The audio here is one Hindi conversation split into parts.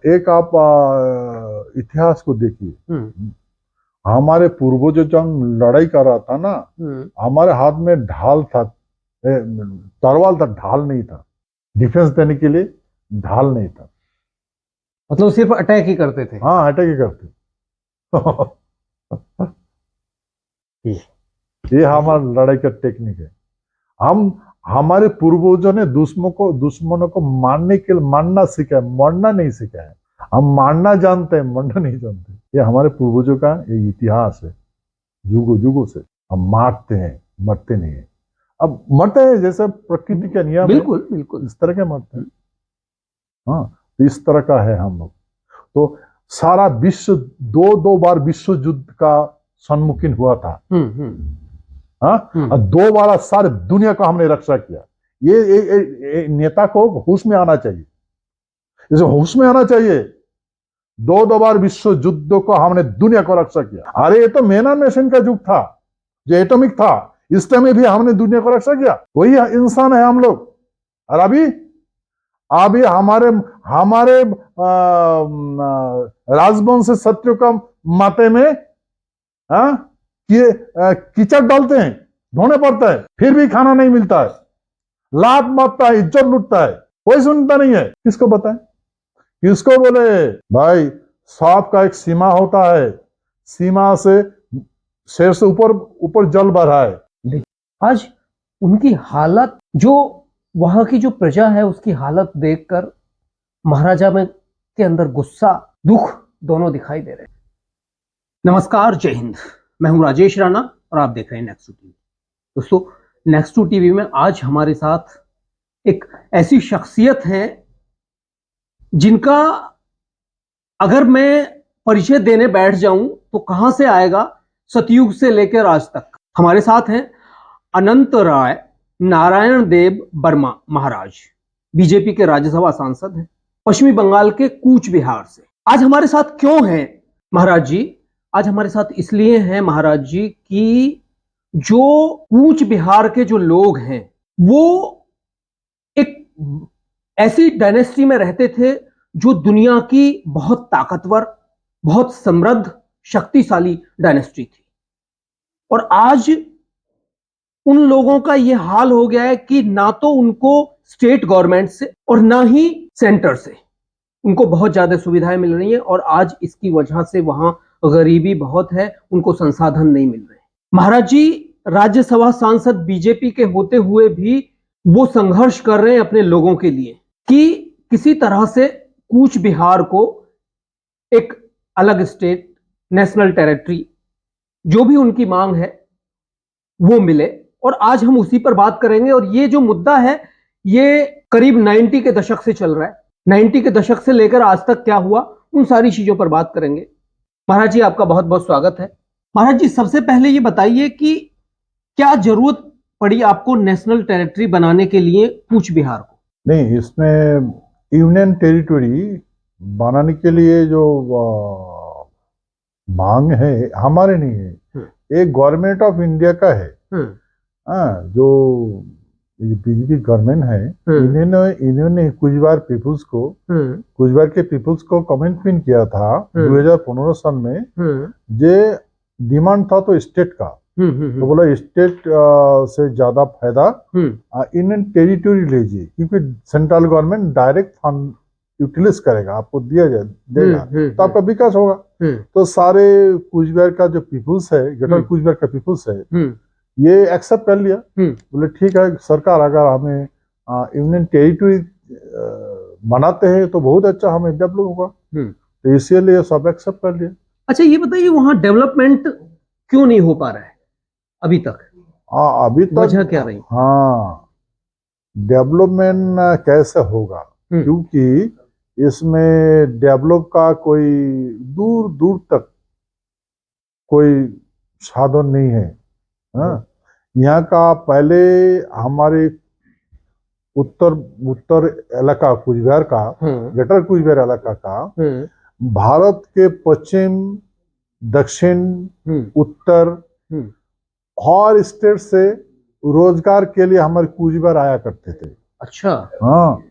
एक आप इतिहास को देखिए। हमारे पूर्वजों जब लड़ाई कर रहा था ना, हमारे हाथ में ढाल था, तलवार था, ढाल नहीं था। डिफेंस देने के लिए ढाल नहीं था। मतलब सिर्फ अटैक ही करते थे। हाँ, अटैक ही करते। ये हमारा लड़ाई का टेक्निक है। हमारे पूर्वजों ने दुश्मनों को मारना सीखा है, मरना नहीं सीखा है। हम मारना जानते हैं, मरना नहीं जानते। ये हमारे पूर्वजों का एक इतिहास है, युगों युगों से। हम मारते हैं, मरते नहीं है। अब मरते हैं जैसे प्रकृति का नियम है, बिल्कुल बिल्कुल इस तरह के मरते हैं। हाँ, तो इस तरह का है हम लोग। तो सारा विश्व दो बार विश्व युद्ध का सम्मुखीन हुआ था। हाँ, और 2 बार सारे दुनिया का हमने रक्षा किया। ये नेता को होश में आना चाहिए, इसे होश में आना चाहिए। 2 बार विश्व युद्धों को हमने दुनिया को रक्षा किया। अरे ये तो मैन एंड मशीन का युग था, जो एटॉमिक था, इस टाइम में भी हमने दुनिया को रक्षा किया। वही इंसान है हम लोग। और अभी हमारे राजवंश शत्रु का माथे में कीचड़ डालते हैं, धोने पड़ता है, फिर भी खाना नहीं मिलता है, लात मारता है, इज्जत लूटता है, कोई सुनता नहीं है। किसको बताएं, किसको बोले? भाई, सांप का एक सीमा होता है, सीमा से शेर से ऊपर जल बढ़ रहा है। आज उनकी हालत, जो वहां की जो प्रजा है उसकी हालत देखकर महाराजा में के अंदर गुस्सा, दुख दोनों दिखाई दे रहे हैं। नमस्कार, जय हिंद। मैं हूं राजेश राणा और आप देख रहे हैं नेक्स्ट टीवी। दोस्तों, नेक्स्ट टीवी में आज हमारे साथ एक ऐसी शख्सियत है जिनका अगर मैं परिचय देने बैठ जाऊं तो कहां से आएगा, सतयुग से लेकर आज तक। हमारे साथ हैं अनंत राय नारायण देव बर्मा महाराज, बीजेपी के राज्यसभा सांसद हैं, पश्चिमी बंगाल के कूच बिहार से। आज हमारे साथ क्यों हैं महाराज जी? आज हमारे साथ इसलिए हैं महाराज जी कि जो कूच बिहार के जो लोग हैं वो एक ऐसी डायनेस्टी में रहते थे जो दुनिया की बहुत ताकतवर, बहुत समृद्ध, शक्तिशाली डायनेस्टी थी। और आज उन लोगों का यह हाल हो गया है कि ना तो उनको स्टेट गवर्नमेंट से और ना ही सेंटर से उनको बहुत ज्यादा सुविधाएं मिल रही हैं, और आज इसकी वजह से वहां गरीबी बहुत है, उनको संसाधन नहीं मिल रहे। महाराज जी राज्यसभा सांसद बीजेपी के होते हुए भी वो संघर्ष कर रहे हैं अपने लोगों के लिए कि किसी तरह से कूच बिहार को एक अलग स्टेट, नेशनल टेरिटरी, जो भी उनकी मांग है वो मिले। और आज हम उसी पर बात करेंगे। और ये जो मुद्दा है ये करीब 90 के दशक से चल रहा है। 90 के दशक से लेकर आज तक क्या हुआ, उन सारी चीजों पर बात करेंगे। महाराज जी, आपका बहुत बहुत स्वागत है। महाराज जी, सबसे पहले ये बताइए कि क्या जरूरत पड़ी आपको नेशनल टेरिटरी बनाने के लिए कूच बिहार को? नहीं, इसमें यूनियन टेरिटरी बनाने के लिए जो मांग है हमारे नहीं है, एक गवर्नमेंट ऑफ इंडिया का है। जो बीजेपी गवर्नमेंट है, इन्होंने कुछ बार के पीपुल्स को कमिटमेंट किया था 2015 साल में। जे डिमांड था तो स्टेट का, तो बोला स्टेट से ज्यादा फायदा इंडियन टेरिटरी लीजिए, क्योंकि central government direct fund utilise करेगा, आपको देगा तो आपका विकास होगा। तो सारे कूच बिहार का जो पीपुल्स है, ग्रेटर कूच बिहार का पीपुल्स है, ये एक्सेप्ट कर लिया। बोले ठीक है, सरकार अगर हमें यूनियन टेरिटरी बनाते हैं तो बहुत अच्छा, हमें डेवलप होगा। तो इसीलिए सब एक्सेप्ट कर लिया। अच्छा, ये बताइए वहां डेवलपमेंट क्यों नहीं हो पा रहा है अभी तक? अभी तक वजह क्या रही? हाँ, डेवलपमेंट कैसे होगा, क्योंकि इसमें डेवलप का कोई दूर दूर तक कोई साधन नहीं है। यहाँ का पहले हमारे उत्तर इलाका कूच बिहार का, ग्रेटर कूच बिहार इलाका का, भारत के पश्चिम, दक्षिण, उत्तर और स्टेट से रोजगार के लिए हमारे कूच बिहार आया करते थे। अच्छा। हाँ,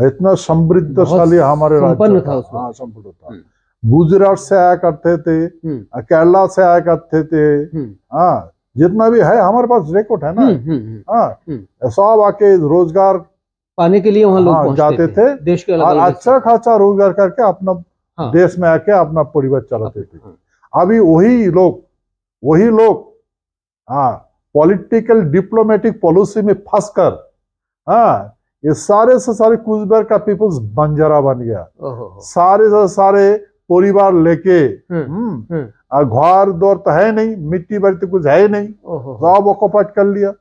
इतना समृद्धशाली हमारे संपन्न राज्य था उसमें। हाँ, संपन्न था। गुजरात से आया करते थे, केरला से आया करते थे। हाँ, जितना भी है हमारे पास रिकॉर्ड है ना। हाँ, सब आके रोजगार पाने के लिए वहां लोग हाँ, पहुंचते जाते थे देश के अलग और अलग अच्छा खासा रोजगार करके अपना देश में आके अपना परिवार चलाते थे। अभी वही लोग हाँ, पॉलिटिकल डिप्लोमेटिक पॉलिसी में फंसकर हाँ, ये सारे से सारे कुचबिहार का पीपल्स बंजारा बन गया। सारे से सारे परिवार लेके घर दौर तो है नहीं, मिट्टी बाड़ी तो कुछ है ही नहीं, सब ऑक्युपाइड कर लिया।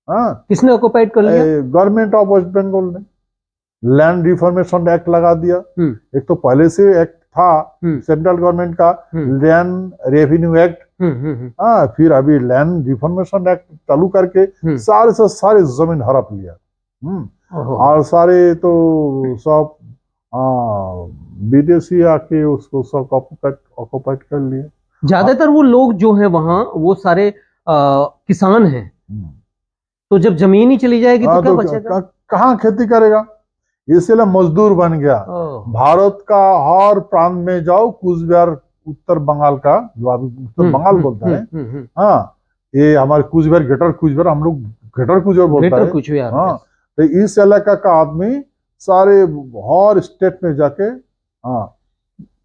हाँ, किसने ऑक्युपाइड कर लिया? गवर्नमेंट ऑफ वेस्ट बंगाल ने लैंड रिफॉर्मेशन एक्ट लगा दिया। एक तो पहले से एक्ट था सेंट्रल गवर्नमेंट का लैंड रेवेन्यू एक्ट। हाँ, फिर अभी लैंड रिफॉर्मेशन एक्ट चालू करके सारे से सारे जमीन हड़प लिया। और सारे तो सब विदेशी आके उसको सब ऑक्युपाइड कर लिया। ज्यादातर वो लोग जो है वहाँ वो सारे किसान हैं। तो जब जमीन ही चली जाएगी तो क्या बचेगा? कहाँ खेती करेगा? इसलिए मजदूर बन गया। भारत का हर प्रांत में जाओ, कुचबिहार उत्तर बंगाल का जो अभी उत्तर बंगाल बोलता है, हाँ, ये हमारे कुचबिहार ग्रेटर कुचबिहार, हम लोग ग्रेटर कुचबिहार बोलता है। हाँ, तो इस इलाका का आदमी सारे हर स्टेट में जाके हाँ,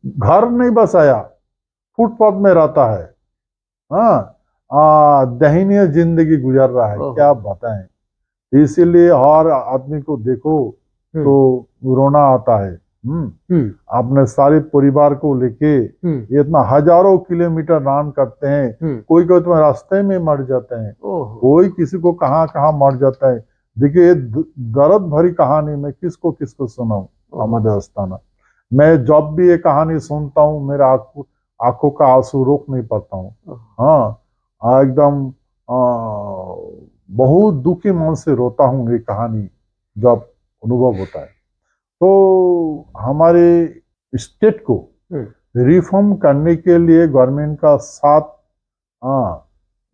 घर नहीं बसाया, फुटपाथ में रहता है। हाँ, दयनीय जिंदगी गुजार रहा है, क्या बताएं। इसीलिए हर आदमी को देखो तो रोना आता है। अपने सारे परिवार को लेके इतना हजारों किलोमीटर रन करते हैं। कोई तो रास्ते में मर जाते हैं, कोई किसी को कहाँ कहाँ मर जाता है। देखिए, दर्द भरी कहानी में किसको सुनाऊं अहमद अस्ताना। मैं जब भी ये कहानी सुनता हूँ मेरा आंखों का आंसू रोक नहीं पाता हूँ। हाँ, एकदम बहुत दुखी मन से रोता हूँ ये कहानी जब अनुभव होता है। तो हमारे स्टेट को रिफॉर्म करने के लिए गवर्नमेंट का साथ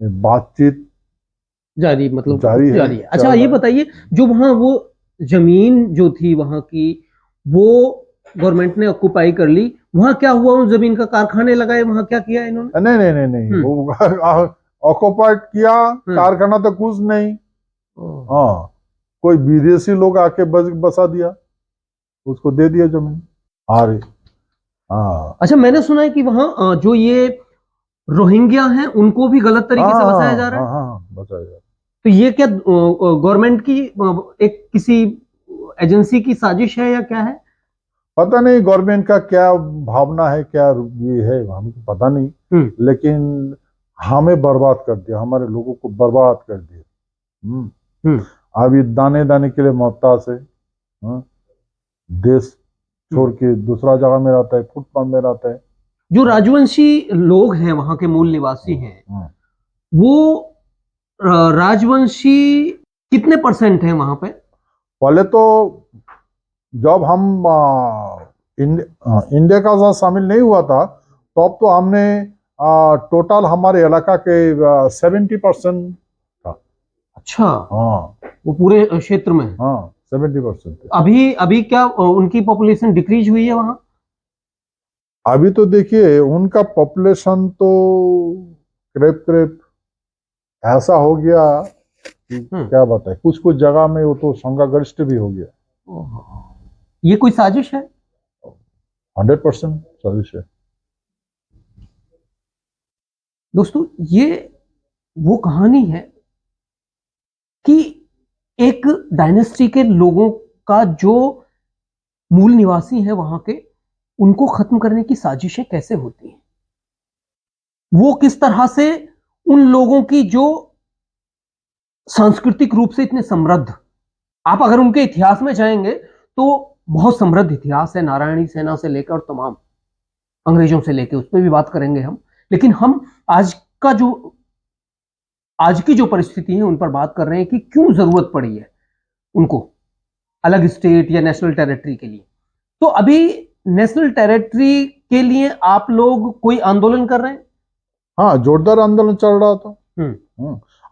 बातचीत जारी है। अच्छा, ये बताइए, जो वहाँ वो जमीन जो थी वहाँ की, वो गवर्नमेंट ने ऑक्युपाई कर ली, वहाँ क्या हुआ? उन जमीन का कारखाने लगाए, वहाँ क्या किया इन्होंने? नहीं, वो ऑक्युपाइड किया, कारखाना तो कुछ नहीं। हाँ, कोई विदेशी लोग आके बसा दिया, उसको दे दिया जमीन। अच्छा, मैंने सुना है कि वहाँ जो ये रोहिंग्या हैं उनको भी गलत तरीके से बसाया जा रहा है। बसाया जा रहा है। तो ये क्या गवर्नमेंट की एक किसी एजेंसी की साजिश है या क्या है? पता नहीं गवर्नमेंट का क्या भावना है, क्या ये है, हमको पता नहीं। लेकिन हमें बर्बाद कर दिया, हमारे लोगों को बर्बाद कर दिया। अभी दाने दाने के लिए मोहताज है। देश छोड़ के दूसरा जगह में रहता है, फुटपाथ में रहता है। जो राजवंशी लोग हैं, वहां के मूल निवासी हैं, वो राजवंशी कितने % हैं वहां पे? पहले तो जब हम इंडिया का साथ शामिल नहीं हुआ था तब तो हमने टोटल हमारे इलाका के 70% था। अच्छा, हाँ, वो पूरे क्षेत्र में? हाँ, 70%। अभी क्या उनकी पॉपुलेशन डिक्रीज हुई है वहां? अभी तो देखिए उनका पॉपुलेशन तो करीब ऐसा हो गया कि क्या बताए, कुछ जगह में वो तो संख्यागरिष्ठ भी हो गया। ये कोई साजिश है? 100% साजिश है। दोस्तों, ये वो कहानी है कि एक डायनेस्टी के लोगों का जो मूल निवासी है वहां के, उनको खत्म करने की साजिशें कैसे होती हैं, वो किस तरह से उन लोगों की जो सांस्कृतिक रूप से इतने समृद्ध, आप अगर उनके इतिहास में जाएंगे तो बहुत समृद्ध इतिहास है, नारायणी सेना से लेकर और तमाम अंग्रेजों से लेकर, उस पर भी बात करेंगे हम। लेकिन हम आज की जो परिस्थिति है उन पर बात कर रहे हैं कि क्यों जरूरत पड़ी है उनको अलग स्टेट या नेशनल टेरिटरी के लिए। तो अभी नेशनल टेरिटरी के लिए आप लोग कोई आंदोलन कर रहे हैं? हाँ, जोरदार आंदोलन चल रहा था।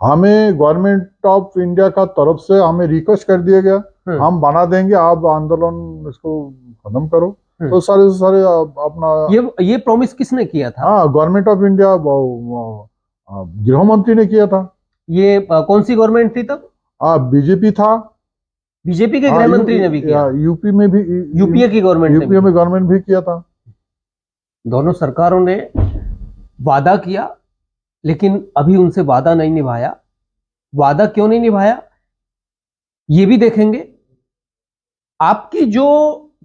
हमें गवर्नमेंट ऑफ इंडिया का तरफ से हमें रिक्वेस्ट कर दिया गया, हम बना देंगे, आप आंदोलन इसको खत्म करो। तो सारे अपना ये प्रॉमिस किसने किया था? हाँ, गवर्नमेंट ऑफ इंडिया, गृह मंत्री ने किया था। ये कौन सी गवर्नमेंट थी तब? बीजेपी था। बीजेपी के गृह मंत्री ने भी किया? यूपी में भी, यूपीए की गवर्नमेंट ने यूपी में गवर्नमेंट भी किया था। दोनों सरकारों ने वादा किया, लेकिन अभी उनसे वादा नहीं निभाया। वादा क्यों नहीं निभाया ये भी देखेंगे। आपकी जो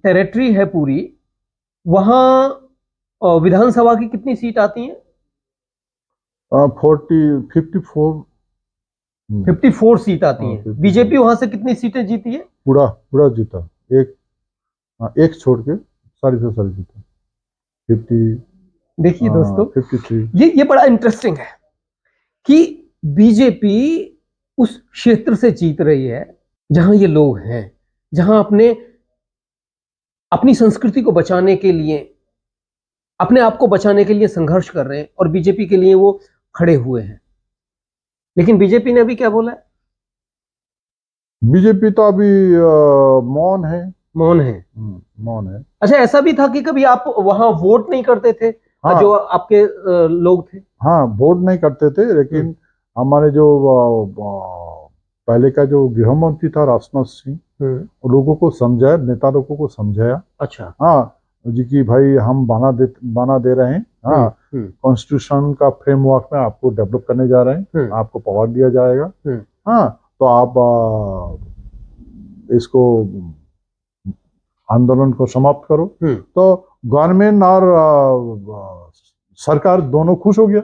टेरिटरी है पूरी, वहां विधानसभा की कितनी सीट आती हैं? 54 सीट आती हैं। बीजेपी वहां से कितनी सीटें जीती है? पूरा जीता, एक छोड़ के सारी से सारी जीता। 50। देखिए दोस्तों, 53। ये बड़ा इंटरेस्टिंग है कि बीजेपी उस क्षेत्र से जीत रही है जहां ये लोग हैं, जहां अपनी संस्कृति को बचाने के लिए, अपने आप को बचाने के लिए संघर्ष कर रहे हैं, और बीजेपी के लिए वो खड़े हुए हैं। लेकिन बीजेपी ने अभी क्या बोला है? बीजेपी तो अभी मौन है। मौन है। मौन है। अच्छा, ऐसा भी था कि कभी आप वहां वोट नहीं करते थे? हाँ, जो आपके लोग थे? हाँ, वोट नहीं करते थे, लेकिन हमारे जो पहले का जो गृह मंत्री था राजनाथ सिंह, लोगों को समझाया, नेता लोगों को समझाया। अच्छा। हाँ जी, कि भाई हम बना दे रहे हैं, हाँ, कॉन्स्टिट्यूशन का फ्रेमवर्क में आपको डेवलप करने जा रहे हैं, आपको पावर दिया जाएगा, हाँ, तो आप इसको आंदोलन को समाप्त करो। तो गवर्नमेंट और सरकार दोनों खुश हो गया,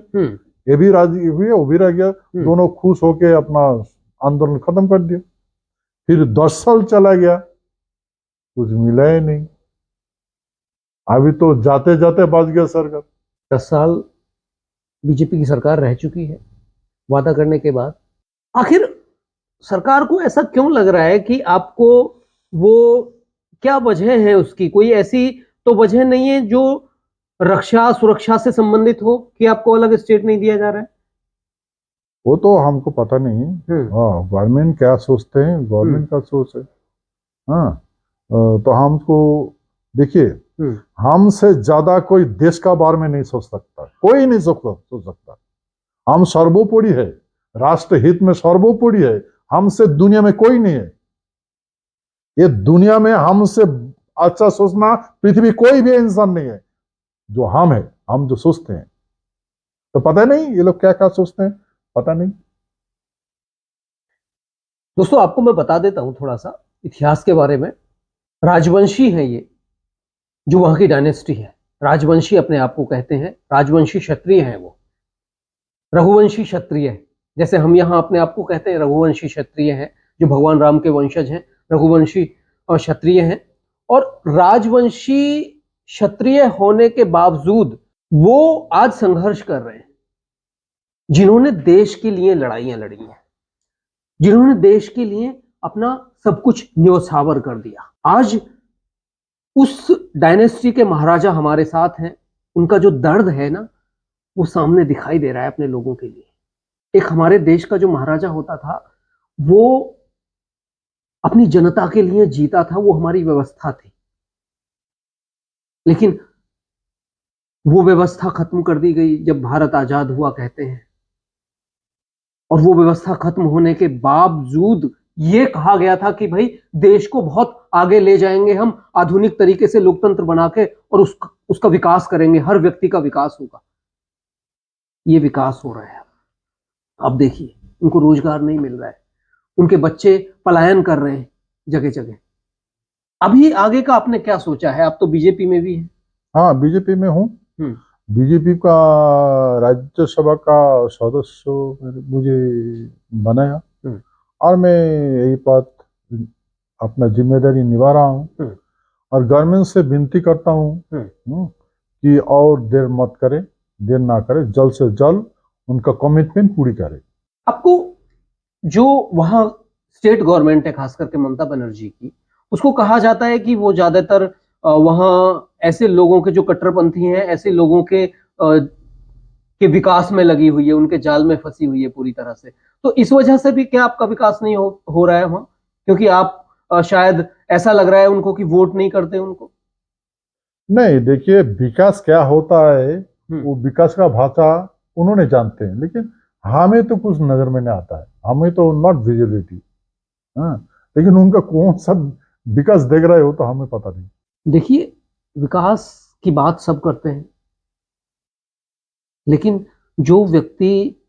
ये भी राजी हुए, वो भी रह गया, दोनों खुश होके अपना आंदोलन खत्म कर दिया। फिर 10 साल चला गया, कुछ मिला ही नहीं। अभी तो जाते जाते बच गया सरकार। 10 साल बीजेपी की सरकार रह चुकी है वादा करने के बाद। आखिर सरकार को ऐसा क्यों लग रहा है कि आपको, वो क्या वजह है उसकी? कोई ऐसी तो वजह नहीं है जो रक्षा सुरक्षा से संबंधित हो कि आपको अलग स्टेट नहीं दिया जा रहा है? वो तो हमको पता नहीं। हाँ, गवर्नमेंट क्या सोचते हैं, गवर्नमेंट का सोच है। हाँ, तो हमको देखिए, हमसे ज्यादा कोई देश का बारे में नहीं सोच सकता, कोई नहीं सोच सकता। हम सर्वोपरि है, राष्ट्र हित में सर्वोपरि है, हमसे दुनिया में कोई नहीं है। ये दुनिया में हमसे अच्छा सोचना पृथ्वी कोई भी इंसान नहीं है जो हम है, हम जो सोचते हैं। तो पता नहीं ये लोग क्या क्या सोचते हैं, पता नहीं। दोस्तों, आपको मैं बता देता हूं थोड़ा सा इतिहास के बारे में। राजवंशी है ये, जो वहां की डायनेस्टी है। राजवंशी अपने आप को कहते हैं, राजवंशी क्षत्रिय है वो। रघुवंशी क्षत्रिय है, जैसे हम यहां अपने आप को कहते हैं रघुवंशी क्षत्रिय है, जो भगवान राम के वंशज हैं, रघुवंशी और क्षत्रिय हैं। और राजवंशी क्षत्रिय होने के बावजूद वो आज संघर्ष कर रहे हैं, जिन्होंने देश के लिए लड़ाइयां लड़ी हैं, जिन्होंने देश के लिए अपना सब कुछ न्योछावर कर दिया। आज उस डायनेस्टी के महाराजा हमारे साथ हैं। उनका जो दर्द है ना, वो सामने दिखाई दे रहा है अपने लोगों के लिए। एक हमारे देश का जो महाराजा होता था, वो अपनी जनता के लिए जीता था, वो हमारी व्यवस्था थी। लेकिन वो व्यवस्था खत्म कर दी गई जब भारत आजाद हुआ, कहते हैं। और वो व्यवस्था खत्म होने के बावजूद ये कहा गया था कि भाई देश को बहुत आगे ले जाएंगे हम, आधुनिक तरीके से लोकतंत्र बना के, और उसका विकास करेंगे, हर व्यक्ति का विकास होगा। ये विकास हो रहा है। अब देखिए, उनको रोजगार नहीं मिल रहा है, उनके बच्चे पलायन कर रहे हैं जगह जगह। अभी आगे का आपने क्या सोचा है? आप तो बीजेपी में भी हैं। हाँ, बीजेपी में हूँ। बीजेपी का राज्यसभा का सदस्य मुझे बनाया, और मैं यही बात अपना जिम्मेदारी निभा रहा हूँ। और गवर्नमेंट से विनती करता हूँ कि और देर मत करे, देर ना करे, जल्द से जल्द उनका कमिटमेंट पूरी करे। आपको जो वहां स्टेट गवर्नमेंट है, खास करके ममता बनर्जी की, उसको कहा जाता है कि वो ज्यादातर वहां ऐसे लोगों के जो कट्टरपंथी हैं, ऐसे लोगों के विकास में लगी हुई है, उनके जाल में फंसी हुई है पूरी तरह से। तो इस वजह से भी क्या आपका विकास नहीं हो रहा है वहां, क्योंकि आप शायद ऐसा लग रहा है उनको कि वोट नहीं करते उनको? नहीं, देखिए विकास क्या होता है वो विकास का भाषा उन्होंने जानते हैं, लेकिन हमें तो कुछ नजर में नहीं आता है, हमें तो नॉट विजिबिलिटी। हाँ, लेकिन उनका कौन सा विकास देख रहे हो तो हमें पता नहीं। देखिए, विकास की बात सब करते हैं, लेकिन जो व्यक्ति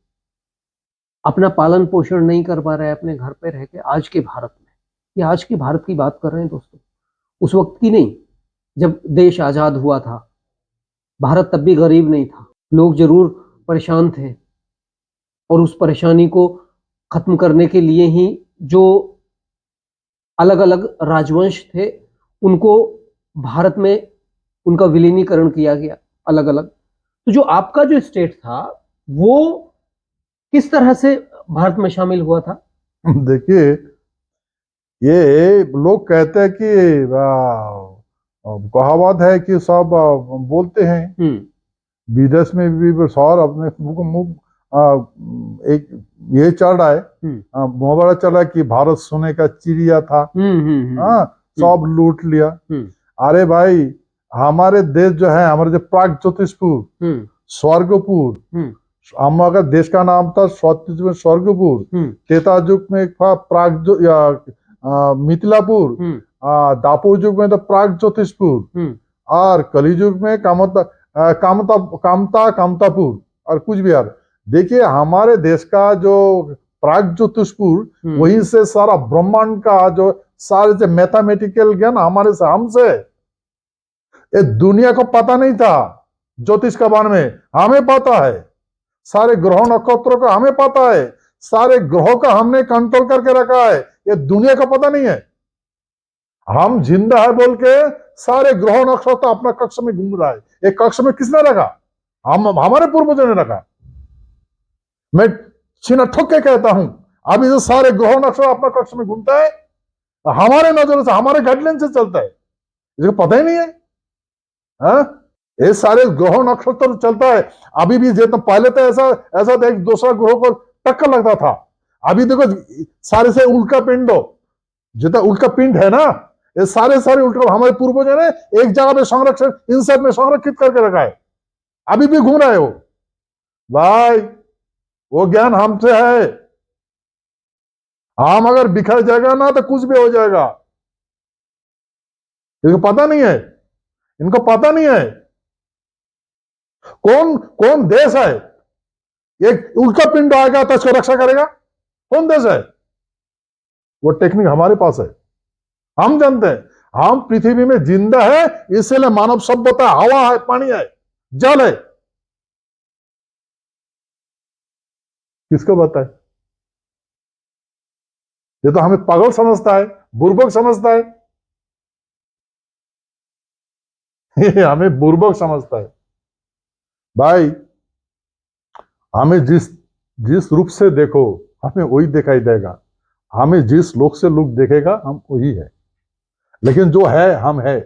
अपना पालन पोषण नहीं कर पा रहा है अपने घर पे रह के आज के भारत में, ये आज के भारत की बात कर रहे हैं दोस्तों, उस वक्त की नहीं। जब देश आजाद हुआ था, भारत तब भी गरीब नहीं था, लोग जरूर परेशान थे, और उस परेशानी को खत्म करने के लिए ही जो अलग अलग राजवंश थे उनको भारत में उनका विलीनीकरण किया गया अलग अलग। तो जो आपका जो स्टेट था वो किस तरह से भारत में शामिल हुआ था? देखिए, ये लोग कहते हैं कि कहावत है कि सब बोलते हैं विदेश में भी सौर अपने मुंह एक ये चल रहा है, मुहावरा चल रहा है कि भारत सोने का चिड़िया था, सब लूट लिया। अरे भाई, हमारे देश जो है, हमारे जो प्राग ज्योतिषपुर, स्वर्गपुर, हम अगर देश का नाम था स्वर्गपुर, त्रेता युग में था प्राग मिथिलापुर, दापुर युग में था प्राग ज्योतिषपुर, और कली युग में कामतापुर और कुछ बिहार। देखिए, हमारे देश का जो प्राग ज्योतिषपुर, वहीं से सारा ब्रह्मांड का जो सारे जो मैथमेटिकल ज्ञान हमारे से हमसे, ये दुनिया को पता नहीं था ज्योतिष के बारे में, हमें पता है। सारे ग्रह नक्षत्रों का हमें पता है, सारे ग्रहों का हमने कंट्रोल करके रखा है, ये दुनिया को पता नहीं है। हम जिंदा है बोल के सारे ग्रह नक्षत्र अपना कक्ष में घूम रहा है। एक कक्ष में किसने रखा? हमारे पूर्वजों ने रखा। मैं सीना ठोक के कहता हूं, अभी जो सारे ग्रह नक्षत्र अपना कक्ष में घूमता है, हमारे नजरों से, हमारे गाइडलाइन से चलता है, इसको पता ही नहीं है। हाँ, ये सारे ग्रह नक्षत्र चलता है। अभी भी जितना पहले तो ऐसा एक दूसरा ग्रह को टक्कर लगता था, अभी देखो सारे से उल्का पिंडो, जितना उल्का पिंड है ना, ये सारे उल्का हमारे पूर्वजों ने एक जगह पे संरक्षण, इन सब में संरक्षित करके रखा है, अभी भी घूम रहे हो भाई। वो ज्ञान हमसे है, हम अगर बिखर जाएगा ना तो कुछ भी हो जाएगा। इनको पता नहीं है, इनको पता नहीं है कौन देश है एक उल्का पिंड आएगा तो इसको रक्षा करेगा, कौन देश है? वो टेक्निक हमारे पास है, हम जानते हैं। हम पृथ्वी में जिंदा है, इसलिए मानव सभ्यता, हवा है, पानी है, जल है, किसको बताए? ये तो हमें पागल समझता है, बुर्बक समझता है, ये हमें बुर्बक समझता है भाई। हमें जिस रूप से देखो, हमें वही दिखाई देगा, हमें जिस लोक से लोग देखेगा हम वही है, लेकिन जो है हम है,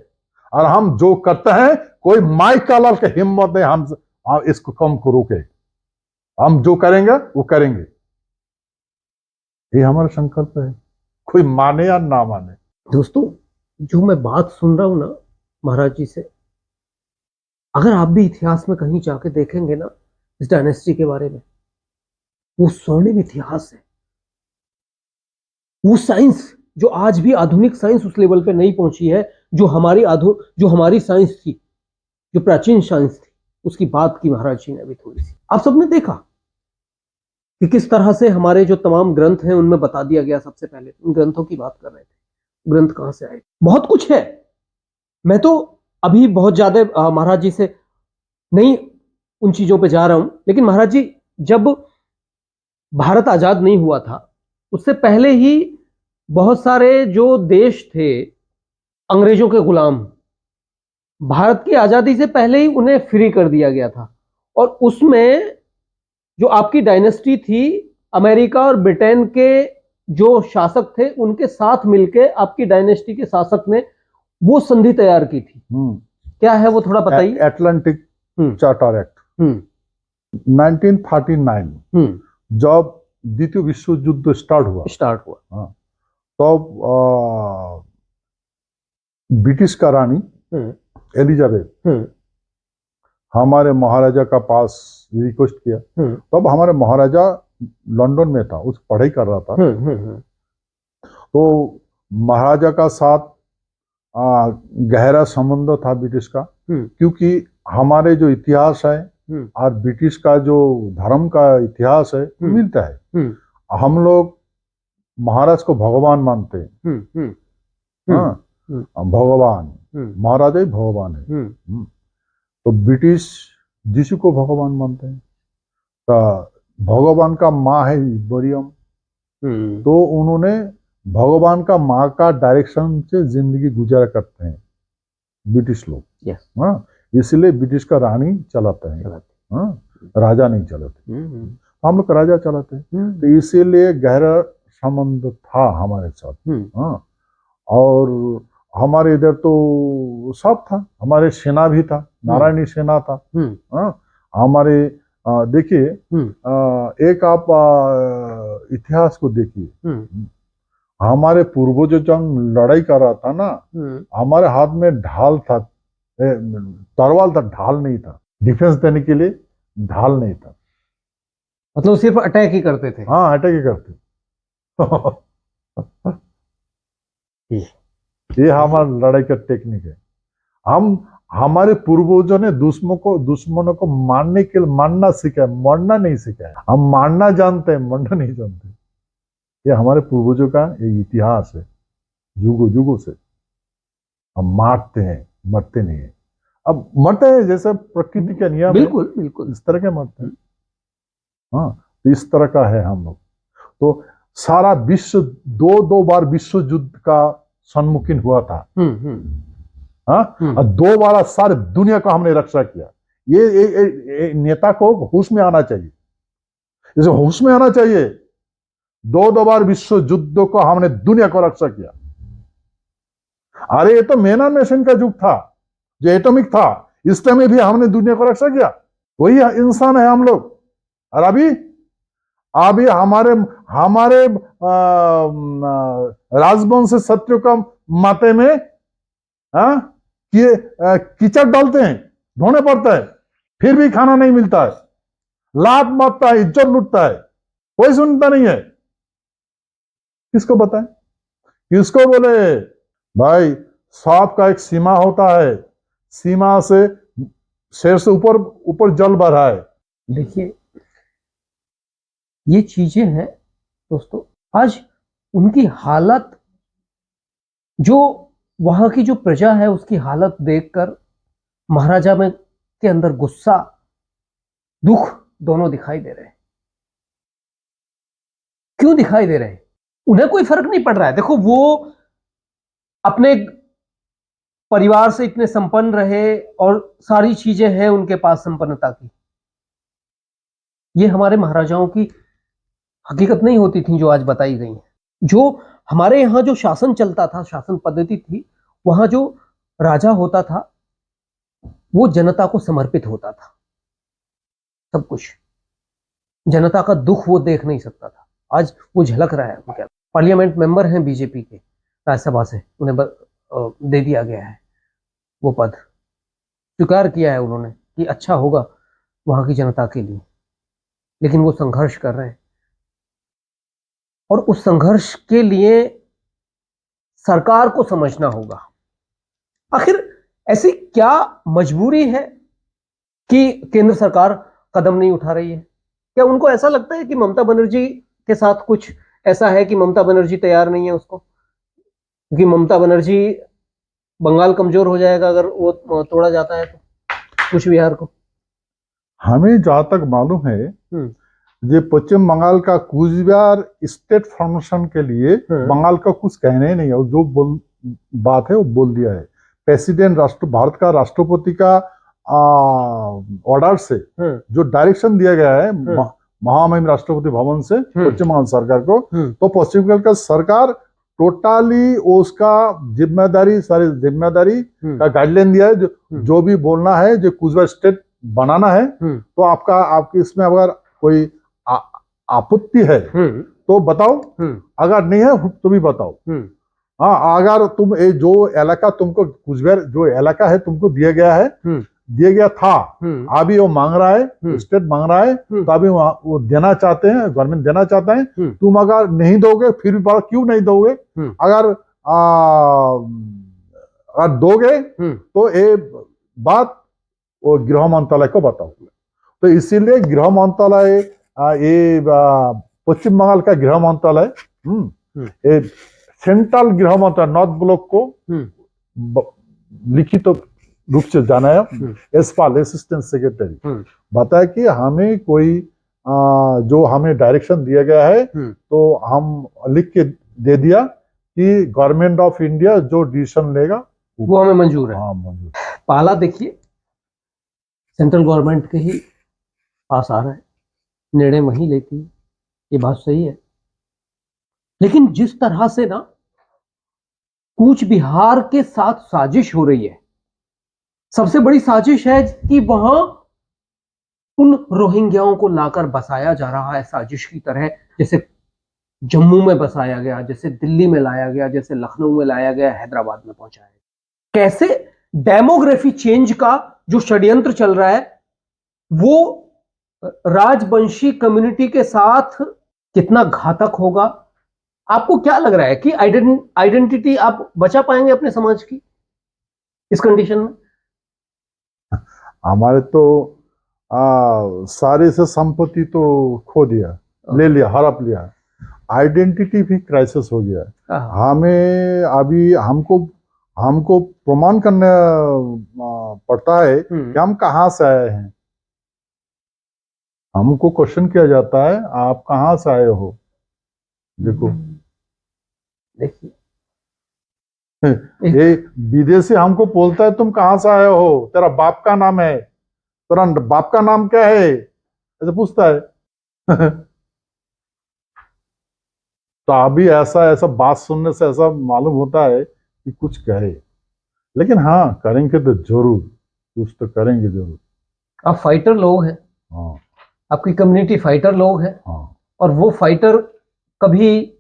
और हम जो करते हैं कोई माइक कलर के हिम्मत है हम इसको कम को रोके। हम जो करेंगे वो करेंगे, ये हमारा संकल्प है, कोई माने या ना माने। दोस्तों, जो मैं बात सुन रहा हूं ना महाराज जी से, अगर आप भी इतिहास में कहीं जाके देखेंगे ना इस डायनेस्टी के बारे में, वो स्वर्णिम इतिहास है। वो साइंस जो आज भी आधुनिक साइंस उस लेवल पे नहीं पहुंची है, जो हमारी साइंस थी, जो प्राचीन साइंस थी, उसकी बात की महाराज जी ने अभी थोड़ी सी। आप सबने देखा कि किस तरह से हमारे जो तमाम ग्रंथ हैं उनमें बता दिया गया। सबसे पहले उन ग्रंथों की बात कर रहे थे, ग्रंथ कहां से आए, बहुत कुछ है। मैं तो अभी बहुत ज्यादा महाराज जी से नहीं उन चीजों पे जा रहा हूं, लेकिन महाराज जी, जब भारत आजाद नहीं हुआ था उससे पहले ही बहुत सारे जो देश थे अंग्रेजों के गुलाम, भारत की आजादी से पहले ही उन्हें फ्री कर दिया गया था। और उसमें जो आपकी डायनेस्टी थी, अमेरिका और ब्रिटेन के जो शासक थे उनके साथ मिलकर आपकी डायनेस्टी के शासक ने वो संधि तैयार की थी। क्या है वो थोड़ा बताइए। अटलांटिक चार्टर एक्ट 1939, जब द्वितीय विश्व युद्ध स्टार्ट हुआ। हाँ, तो ब्रिटिश का रानी एलिजाबेथ हमारे महाराजा का पास रिक्वेस्ट किया। तब हमारे महाराजा लंदन में था, उस पढ़ाई कर रहा था। तो महाराजा का साथ गहरा संबंध था ब्रिटिश का, क्योंकि हमारे जो इतिहास है और ब्रिटिश का जो धर्म का इतिहास है मिलता है। हम लोग महाराज को भगवान मानते हैं। हाँ, भगवान, महाराजा ही भगवान है। तो ब्रिटिश यीशु को भगवान मानते हैं। तो भगवान का माँ है मरियम, तो उन्होंने भगवान का माँ का डायरेक्शन से जिंदगी गुजारा करते हैं ब्रिटिश लोग। हाँ, इसलिए ब्रिटिश का रानी चलाते हैं। हाँ, राजा नहीं चलाते, हम लोग राजा चलाते हैं। तो इसीलिए गहरा संबंध था हमारे साथ। हाँ, और हमारे इधर तो सब था, हमारे सेना भी था, नारायणी सेना था। हाँ, हमारे देखिए, एक आप इतिहास को देखिए, हमारे पूर्वजों जब लड़ाई कर रहा था ना, हमारे हाथ में ढाल था, तलवार था, ढाल नहीं था। डिफेंस देने के लिए ढाल नहीं था, मतलब सिर्फ अटैक ही करते थे। हाँ, अटैक ही करते। ये हमारा लड़ाई का टेक्निक है। हमारे पूर्वजों ने दुश्मनों को मारना सीखा है, मरना नहीं सीखा है। हम मारना जानते हैं, मरना नहीं जानते। ये हमारे पूर्वजों का एक इतिहास है, युगों से। हम मारते हैं, मरते नहीं है। अब मरते हैं जैसे प्रकृति का नियम है, बिल्कुल इस तरह के मरते हैं। हाँ, तो इस तरह का है हम लोग। तो सारा विश्व दो बार विश्व युद्ध का सम्मुखीन हुआ था। हाँ, और 2 बार सारे दुनिया का हमने रक्षा किया। ये नेता को होश में आना चाहिए, जैसे होश में आना चाहिए। 2 बार विश्व युद्धों को हमने दुनिया को रक्षा किया। अरे ये तो मैन ऑन मिशन का युग था, जो एटॉमिक था, इस टाइम में भी हमने दुनिया को रक्षा किया। वही इंसान है हम लोग। और अभी हमारे राजवंश शत्रु का माथे में कीचड़ डालते हैं, ढोने पड़ता है, फिर भी खाना नहीं मिलता है, लात मारता है, इज्जत लूटता है, कोई सुनता नहीं है। किसको बताएं, किसको बोले? भाई, सांप का एक सीमा होता है, सीमा से शेर से ऊपर जल बढ़ा है। देखिए, ये चीजें हैं दोस्तों, आज उनकी हालत, जो वहां की जो प्रजा है उसकी हालत देखकर महाराजा में के अंदर गुस्सा, दुख दोनों दिखाई दे रहे हैं। क्यों दिखाई दे रहे हैं? उन्हें कोई फर्क नहीं पड़ रहा है। देखो, वो अपने परिवार से इतने संपन्न रहे और सारी चीजें हैं उनके पास संपन्नता की। ये हमारे महाराजाओं की हकीकत नहीं होती थी जो आज बताई गई है। जो हमारे यहाँ जो शासन चलता था, शासन पद्धति थी, वहां जो राजा होता था वो जनता को समर्पित होता था। सब कुछ, जनता का दुख वो देख नहीं सकता था। आज वो झलक रहा है। पार्लियामेंट मेंबर हैं बीजेपी के, राज्यसभा से उन्हें दे दिया गया है वो पद, स्वीकार किया है उन्होंने कि अच्छा होगा वहां की जनता के लिए, लेकिन वो संघर्ष कर रहे हैं। और उस संघर्ष के लिए सरकार को समझना होगा, आखिर ऐसी क्या मजबूरी है कि केंद्र सरकार कदम नहीं उठा रही है? क्या उनको ऐसा लगता है कि ममता बनर्जी के साथ कुछ ऐसा है कि ममता बनर्जी तैयार नहीं है उसको, क्योंकि ममता बनर्जी, बंगाल कमजोर हो जाएगा अगर वो तोड़ा जाता है तो, कुछ बिहार को? हमें जहां तक मालूम है, ये पश्चिम बंगाल का कूचबिहार स्टेट फॉर्मेशन के लिए बंगाल का कुछ कहना ही नहीं है। जो बात है वो बोल दिया है। प्रेसिडेंट, भारत का राष्ट्रपति का ऑर्डर से जो डायरेक्शन दिया गया है महामहिम राष्ट्रपति भवन से पश्चिम बंगाल सरकार को, तो पश्चिम बंगाल का सरकार टोटली उसका सारी जिम्मेदारी का गाइडलाइन दिया है। जो भी बोलना है, जो कूचबिहार स्टेट बनाना है, तो आपकी इसमें अगर कोई आपत्ति है तो बताओ, अगर नहीं है तो भी बताओ। हाँ, अगर तुम ये जो इलाका तुमको कुचबिहार जो इलाका है तुमको दिया गया था, अभी वो मांग रहा है, स्टेट मांग रहा है, तो अभी वो देना चाहते हैं, गवर्नमेंट देना चाहता है। तुम अगर नहीं दोगे फिर भी क्यों नहीं दोगे? अगर दोगे तो ये बात वो गृह मंत्रालय को बताओ। तो इसीलिए गृह मंत्रालय, ये पश्चिम बंगाल का गृह मंत्रालय ये सेंट्रल गृह मंत्रालय नॉर्थ ब्लॉक को लिखित रूप से जाना है, एसपाल असिस्टेंट सेक्रेटरी बताया कि हमें कोई जो हमें डायरेक्शन दिया गया है तो हम लिख के दे दिया कि गवर्नमेंट ऑफ इंडिया जो डिसीजन लेगा वो हमें मंजूर है। हाँ, मंजूर। पहला देखिए, सेंट्रल गवर्नमेंट के ही पास आ रहा है, निर्णय वही लेती है, ये बात सही है। लेकिन जिस तरह से ना कूच बिहार के साथ साजिश हो रही है, सबसे बड़ी साजिश है कि वहां उन रोहिंग्याओं को लाकर बसाया जा रहा है साजिश की तरह, जैसे जम्मू में बसाया गया, जैसे दिल्ली में लाया गया, जैसे लखनऊ में लाया गया, हैदराबाद में पहुंचाया गया। कैसे डेमोग्राफी चेंज का जो षड्यंत्र चल रहा है वो राजवंशी कम्युनिटी के साथ कितना घातक होगा। आपको क्या लग रहा है कि आइडेंटिटी आप बचा पाएंगे अपने समाज की इस कंडीशन में? हमारे तो सारे से संपत्ति तो खो दिया, ले लिया, हड़प लिया, आइडेंटिटी भी क्राइसिस हो गया। हमें अभी हमको प्रमाण करना पड़ता है कि हम कहाँ से आए हैं। हमको क्वेश्चन किया जाता है, आप कहाँ से आए हो? देखो, देखिए, ये विदेशी हमको बोलता है तुम कहाँ से आए हो, तेरा बाप का नाम है, तेरा बाप का नाम क्या है, ऐसे पूछता है। तो अभी ऐसा बात सुनने से ऐसा मालूम होता है कि कुछ कहे, लेकिन हाँ करेंगे तो जरूर, कुछ तो करेंगे जरूर। आप फाइटर लोग हैं, हाँ, आपकी कम्युनिटी फाइटर लोग हैं। हाँ, और वो फाइटर कभी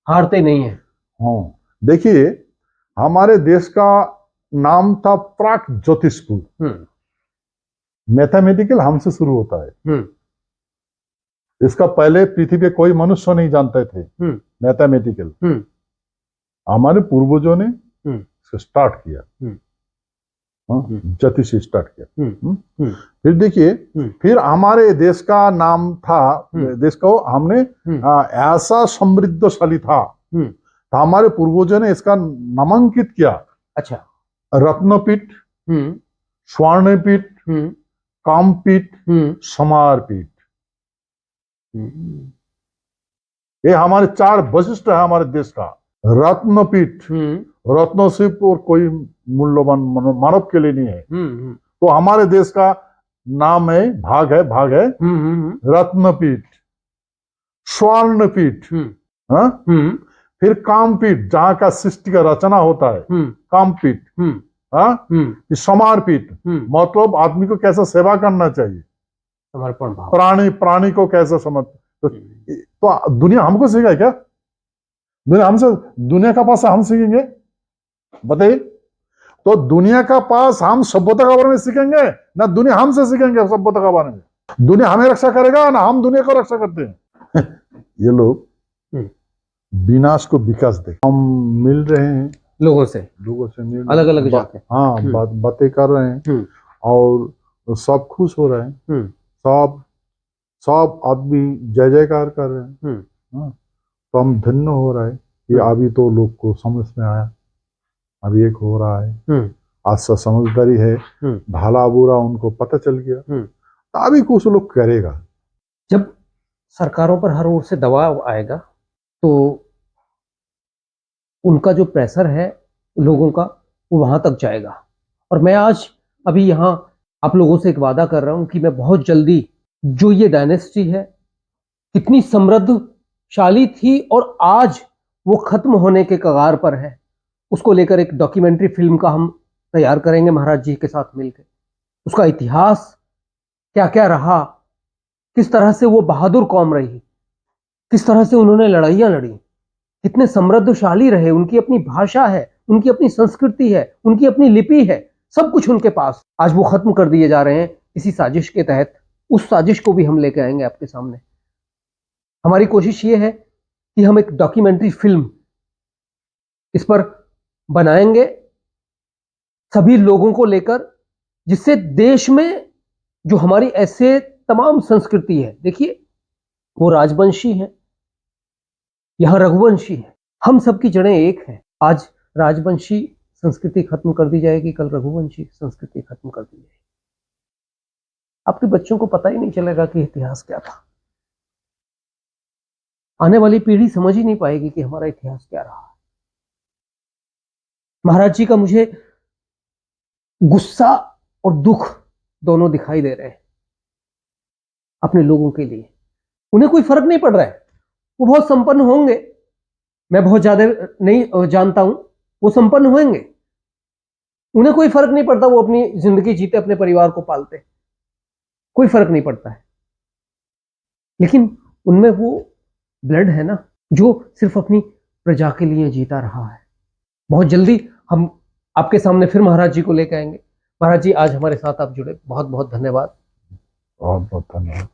हारते नहीं है। हाँ, देखिए, हमारे देश का नाम था प्राक ज्योतिषपुर। मैथमेटिकल हमसे शुरू होता है। इसका पहले पृथ्वी पे कोई मनुष्य नहीं जानते थे मैथमेटिकल। हमारे पूर्वजों ने इसको स्टार्ट किया, ज्योतिष स्टार्ट किया। फिर देखिए, फिर हमारे देश का नाम था, देश को हमने ऐसा समृद्धशाली था, तो हमारे पूर्वजों ने इसका नामांकित किया। अच्छा, रत्नपीठ, स्वर्णपीठ, कामपीठ, समारपीठ, ये हमारे 4 वैशिष्ट है हमारे देश का। रत्नपीठ, रत्नों से और कोई मूल्यवान मानव के लिए नहीं है। तो हमारे देश का नाम है, भाग है रत्नपीठ। स्वर्णपीठ, फिर कामपीठ, जहाँ का सृष्टि का रचना होता है, कामपीठ। समारपीठ, मतलब आदमी को कैसा सेवा करना चाहिए, समर्पण भाव, प्राणी को कैसा समझ। तो दुनिया हमको सीखा क्या? दुनिया का पास हम सीखेंगे, बताइए। तो दुनिया का पास हम सभ्यता के बारे में सीखेंगे ना दुनिया हमसे सीखेंगे सभ्यता के बारे में? दुनिया हमें रक्षा करेगा ना हम दुनिया को रक्षा करते हैं। ये लोग विनाश को विकास दे। हम मिल रहे हैं लोगों से मिल, अलग अलग जाके, हाँ, बातें कर रहे हैं और सब खुश हो रहे हैं। सब आदमी जय जयकार कर रहे हैं। तो हम धन्य हो रहा है कि अभी तो लोग को समझ में आया, अभी एक हो रहा है, आज से समझदारी है, भला बुरा उनको पता चल गया, तो अभी कुछ लोग करेगा। जब सरकारों पर हर ओर से दबाव आएगा तो उनका जो प्रेशर है लोगों का वो वहां तक जाएगा। और मैं आज अभी यहाँ आप लोगों से एक वादा कर रहा हूं कि मैं बहुत जल्दी, जो ये डायनेस्टी है कितनी समृद्धशाली थी और आज वो खत्म होने के कगार पर है, उसको लेकर एक डॉक्यूमेंट्री फिल्म का हम तैयार करेंगे महाराज जी के साथ मिलकर। उसका इतिहास क्या क्या रहा, किस तरह से वो बहादुर कौम रही, किस तरह से उन्होंने लड़ाइयां लड़ी, कितने समृद्धशाली रहे, उनकी अपनी भाषा है, उनकी अपनी संस्कृति है, उनकी अपनी लिपि है, सब कुछ उनके पास। आज वो खत्म कर दिए जा रहे हैं इसी साजिश के तहत। उस साजिश को भी हम लेके आएंगे आपके सामने। हमारी कोशिश ये है कि हम एक डॉक्यूमेंट्री फिल्म इस पर बनाएंगे सभी लोगों को लेकर, जिससे देश में जो हमारी ऐसे तमाम संस्कृति है, देखिए वो राजवंशी है, यहां रघुवंशी है, हम सबकी जड़ें एक हैं। आज राजवंशी संस्कृति खत्म कर दी जाएगी, कल रघुवंशी संस्कृति खत्म कर दी जाएगी। आपके बच्चों को पता ही नहीं चलेगा कि इतिहास क्या था। आने वाली पीढ़ी समझ ही नहीं पाएगी कि हमारा इतिहास क्या रहा। महाराज जी का मुझे गुस्सा और दुख दोनों दिखाई दे रहे हैं अपने लोगों के लिए। उन्हें कोई फर्क नहीं पड़ रहा है, वो बहुत संपन्न होंगे, मैं बहुत ज्यादा नहीं जानता हूं, वो संपन्न होंगे, उन्हें कोई फर्क नहीं पड़ता, वो अपनी जिंदगी जीते, अपने परिवार को पालते, कोई फर्क नहीं पड़ता है। लेकिन उनमें वो ब्लड है ना जो सिर्फ अपनी प्रजा के लिए जीता रहा है। बहुत जल्दी हम आपके सामने फिर महाराज जी को लेकर आएंगे। महाराज जी, आज हमारे साथ आप जुड़े, बहुत बहुत धन्यवाद। बहुत बहुत धन्यवाद।